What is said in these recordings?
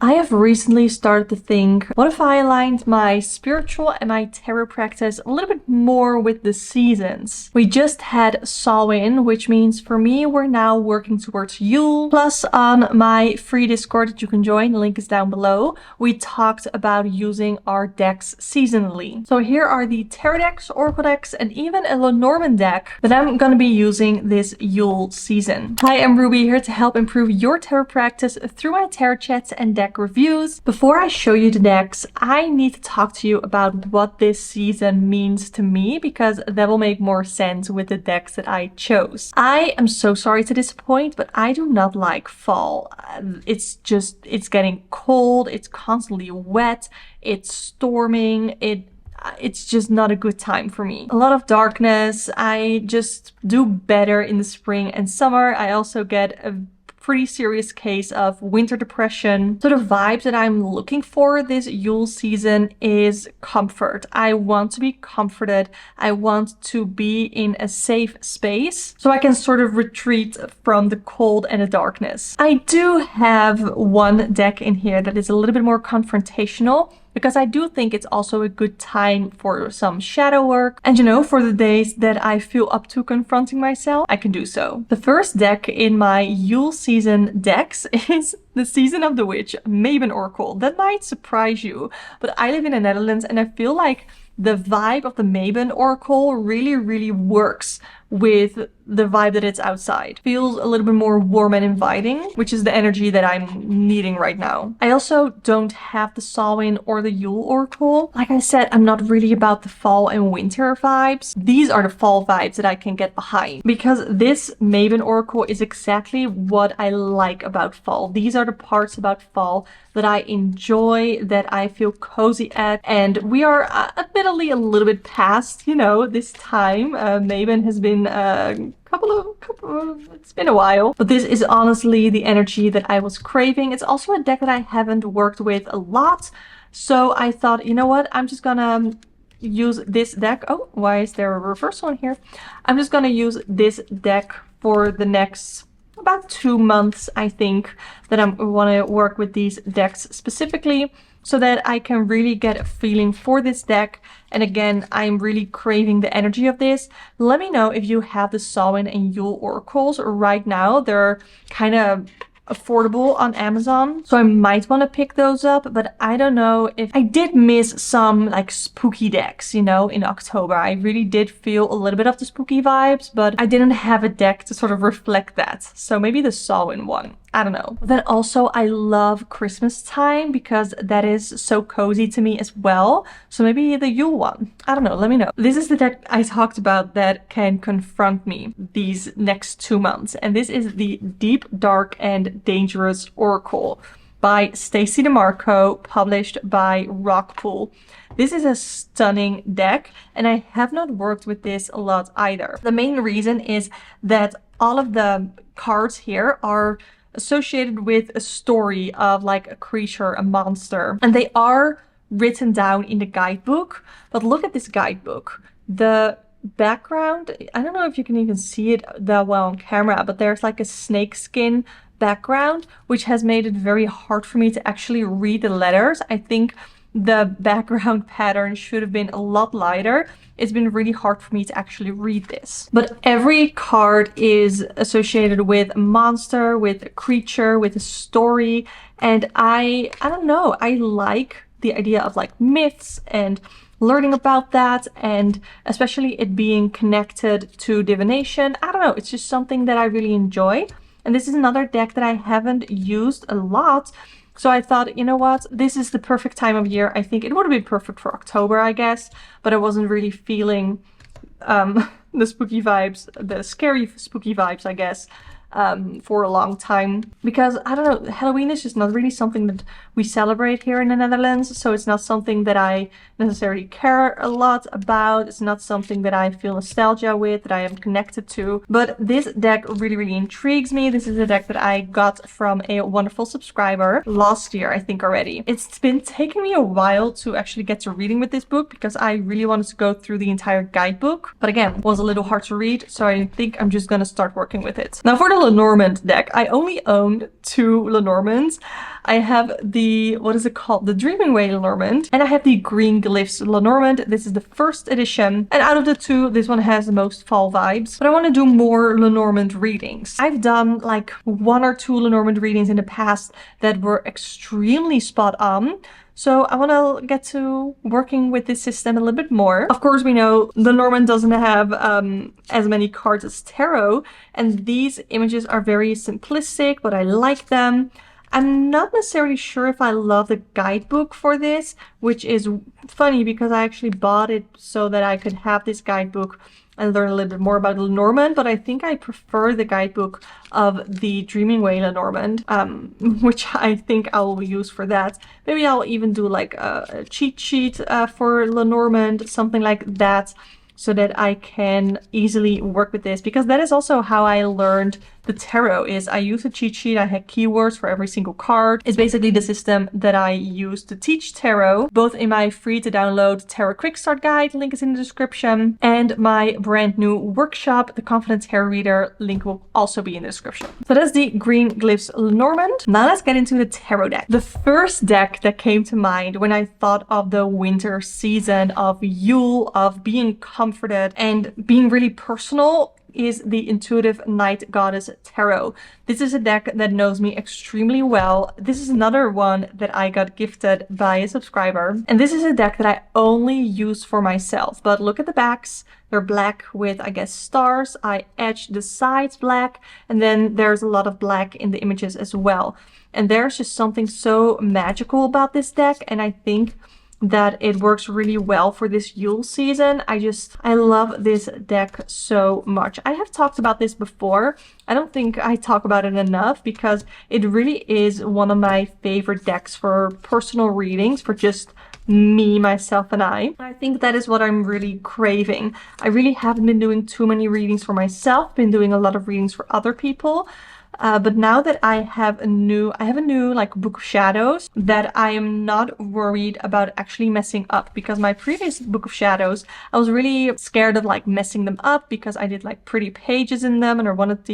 I have recently started to think, what if I aligned my spiritual and my tarot practice a little bit more with the seasons? We just had Samhain, which means for me, we're now working towards Yule. Plus, on my free Discord that you can join, the link is down below, we talked about using our decks seasonally. So here are the tarot decks, oracle decks, and even a Lenormand deck that I'm going to be using this Yule season. Hi, I'm Ruby, here to help improve your tarot practice through my tarot chats and deck reviews. Before I show you the decks, I need to talk to you about what this season means to me, because that will make more sense with the decks that I chose. I am so sorry to disappoint, but I do not like fall. It's getting cold, it's constantly wet, it's storming, it's just not a good time for me. A lot of darkness. I just do better in the spring and summer. I also get a pretty serious case of winter depression. So the vibes that I'm looking for this Yule season is comfort. I want to be comforted. I want to be in a safe space so I can sort of retreat from the cold and the darkness. I do have one deck in here that is a little bit more confrontational, because I do think it's also a good time for some shadow work. And you know, for the days that I feel up to confronting myself, I can do so. The first deck in my Yule season decks is the Season of the Witch Maven Oracle. That might surprise you, but I live in the Netherlands and I feel like the vibe of the Maven Oracle really works with the vibe that it's outside. Feels a little bit more warm and inviting, which is the energy that I'm needing right now. I also don't have the Samhain or the Yule Oracle. Like I said, I'm not really about the fall and winter vibes. These are the fall vibes that I can get behind, because this Maven Oracle is exactly what I like about fall. These are the parts about fall that I enjoy, that I feel cozy at, and we are admittedly a little bit past, you know, this time. Maven has been it's been a while, but this is honestly the energy that I was craving. It's also a deck that I haven't worked with a lot, so I thought, you know what, I'm just gonna use this deck. Oh, why is there a reversal in here? I'm just gonna use this deck for the next about 2 months, I think, that I want to work with these decks specifically, so that I can really get a feeling for this deck. And again, I'm really craving the energy of this. Let me know if you have the Samhain and Yule Oracles right now. They're kind of affordable on Amazon, so I might want to pick those up, but I don't know if I did miss some like spooky decks, you know, in October. I really did feel a little bit of the spooky vibes, but I didn't have a deck to sort of reflect that. So maybe the Samhain one. I don't know. But then also I love Christmas time, because that is so cozy to me as well. So maybe the Yule one. I don't know. Let me know. This is the deck I talked about that can confront me these next 2 months. And this is the Deep, Dark, and Dangerous Oracle by Stacey DeMarco, published by Rockpool. This is a stunning deck, and I have not worked with this a lot either. The main reason is that all of the cards here are associated with a story of like a creature, a monster, and they are written down in the guidebook. But look at this guidebook. The background, I don't know if you can even see it that well on camera, but there's like a snake skin background, which has made it very hard for me to actually read the letters. I think the background pattern should have been a lot lighter. It's been really hard for me to actually read this. But every card is associated with a monster, with a creature, with a story. And I don't know, I like the idea of like myths and learning about that, and especially it being connected to divination. I don't know, it's just something that I really enjoy. And this is another deck that I haven't used a lot. So I thought, you know what, this is the perfect time of year. I think it would have been perfect for October, I guess, but I wasn't really feeling the spooky vibes, the scary spooky vibes, I guess, for a long time. Because, I don't know, Halloween is just not really something that we celebrate here in the Netherlands, so it's not something that I necessarily care a lot about. It's not something that I feel nostalgia with, that I am connected to. But this deck really intrigues me. This is a deck that I got from a wonderful subscriber last year, I think already. It's been taking me a while to actually get to reading with this book, because I really wanted to go through the entire guidebook. But again, it was a little hard to read, so I think I'm just gonna start working with it. Now for the Lenormand deck. I only own 2 Lenormands. I have the, what is it called? The Dreaming Way Lenormand, and I have the Green Glyphs Lenormand. This is the first edition, and out of the 2, this one has the most fall vibes. But I want to do more Lenormand readings. I've done like 1 or 2 Lenormand readings in the past that were extremely spot on. So I want to get to working with this system a little bit more. Of course, we know Lenormand doesn't have as many cards as Tarot, and these images are very simplistic, but I like them. I'm not necessarily sure if I love the guidebook for this, which is funny because I actually bought it so that I could have this guidebook and learn a little bit more about Lenormand, but I think I prefer the guidebook of the Dreaming Way Lenormand, which I think I will use for that. Maybe I'll even do like a cheat sheet for Lenormand, something like that, so that I can easily work with this, because that is also how I learned the tarot. Is I use a cheat sheet. I had keywords for every single card. It's basically the system that I use to teach tarot, both in my free to download Tarot Quick Start Guide, link is in the description, and my brand new workshop, the Confident Tarot Reader, link will also be in the description. So that's the Green Glyphs Lenormand. Now let's get into the tarot deck. The first deck that came to mind when I thought of the winter season, of Yule, of being comforted and being really personal, is the Intuitive Night Goddess Tarot. This is a deck that knows me extremely well. This is another one that I got gifted by a subscriber. And this is a deck that I only use for myself. But look at the backs. They're black with, I guess, stars. I edged the sides black. And then there's a lot of black in the images as well. And there's just something so magical about this deck. And I think that it works really well for this Yule season. I love this deck so much. I have talked about this before. I don't think I talk about it enough because it really is one of my favorite decks for personal readings, for just me, myself, and I think that is what I'm really craving. I really haven't been doing too many readings for myself, been doing a lot of readings for other people. But now that I have a new like Book of Shadows that I am not worried about actually messing up, because my previous Book of Shadows, I was really scared of like messing them up because I did like pretty pages in them and I wanted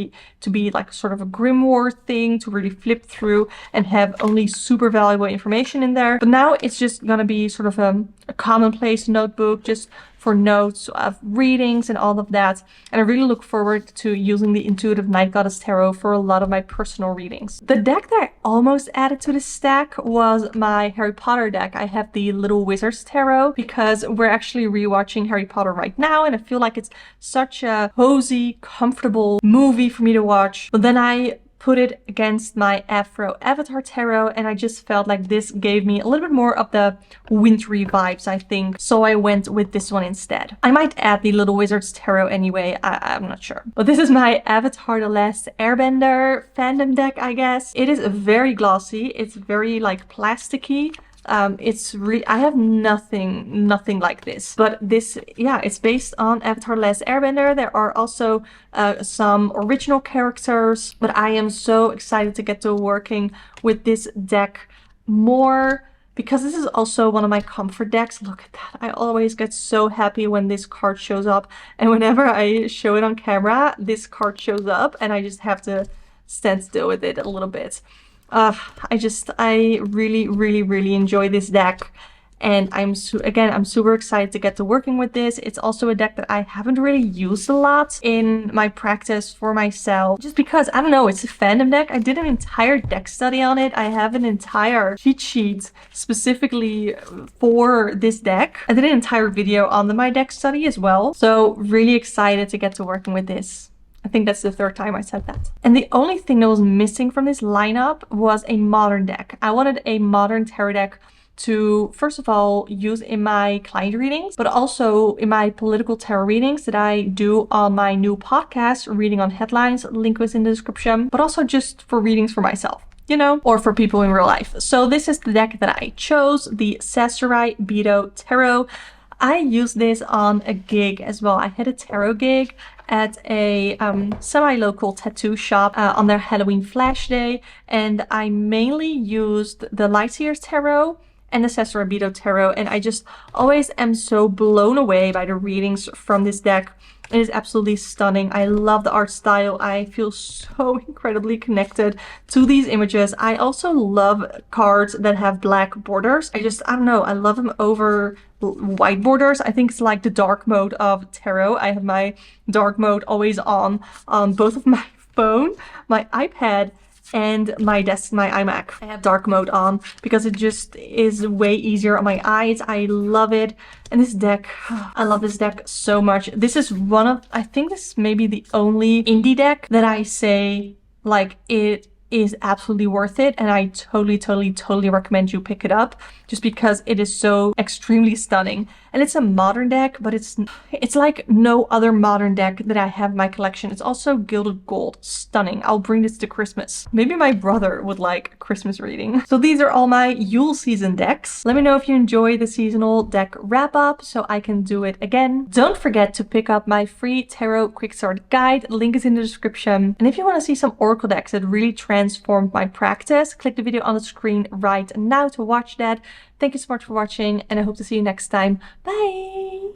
to be like sort of a grimoire thing to really flip through and have only super valuable information in there. But now it's just gonna be sort of a commonplace notebook, just for notes of readings and all of that. And I really look forward to using the Intuitive Night Goddess Tarot for a lot of my personal readings. The deck that I almost added to the stack was my Harry Potter deck. I have the Little Wizards Tarot because we're actually rewatching Harry Potter right now, and I feel like it's such a cozy, comfortable movie for me to watch. But then I put it against my Afro Avatar Tarot, and I just felt like this gave me a little bit more of the wintry vibes, I think. So I went with this one instead. I might add the Little Wizards Tarot anyway, I'm not sure. But this is my Avatar The Last Airbender fandom deck, I guess. It is very glossy. It's very like plasticky. I have nothing like this, but this, yeah, it's based on Avatar: The Last Airbender. There are also some original characters, but I am so excited to get to working with this deck more, because this is also one of my comfort decks. Look at that. I always get so happy when this card shows up, and whenever I show it on camera, this card shows up and I just have to stand still with it a little bit. I really enjoy this deck, and I'm super excited to get to working with this. It's also a deck that I haven't really used a lot in my practice for myself, just because, I don't know, it's a fandom deck. I did an entire deck study on it. I have an entire cheat sheet specifically for this deck. I did an entire video on my deck study as well, so really excited to get to working with this. I think that's the 3rd time I said that. And the only thing that was missing from this lineup was a modern deck. I wanted a modern tarot deck to, first of all, use in my client readings, but also in my political tarot readings that I do on my new podcast, Reading on Headlines, link was in the description, but also just for readings for myself, you know, or for people in real life. So this is the deck that I chose, the Sasarai Beto Tarot. I used this on a gig as well. I had a tarot gig at a semi-local tattoo shop on their Halloween flash day, and I mainly used the Lightyear Tarot and the Sesarabito Tarot, and I just always am so blown away by the readings from this deck. It is absolutely stunning. I love the art style. I feel so incredibly connected to these images. I also love cards that have black borders. I don't know, I love them over white borders. I think it's like the dark mode of tarot. I have my dark mode always on both of my phone, my iPad, and my iMac. I have dark mode on because it just is way easier on my eyes. I love it. And this deck, I love this deck so much. This is one of, I think this is maybe the only indie deck that I say like it is absolutely worth it, and I totally recommend you pick it up just because it is so extremely stunning. And it's a modern deck, but it's like no other modern deck that I have in my collection. It's also gilded gold. Stunning. I'll bring this to Christmas. Maybe my brother would like a Christmas reading. So these are all my Yule season decks. Let me know if you enjoy the seasonal deck wrap up so I can do it again. Don't forget to pick up my free tarot quick start guide. Link is in the description. And if you want to see some oracle decks that really transformed my practice, click the video on the screen right now to watch that. Thank you so much for watching, and I hope to see you next time. Bye!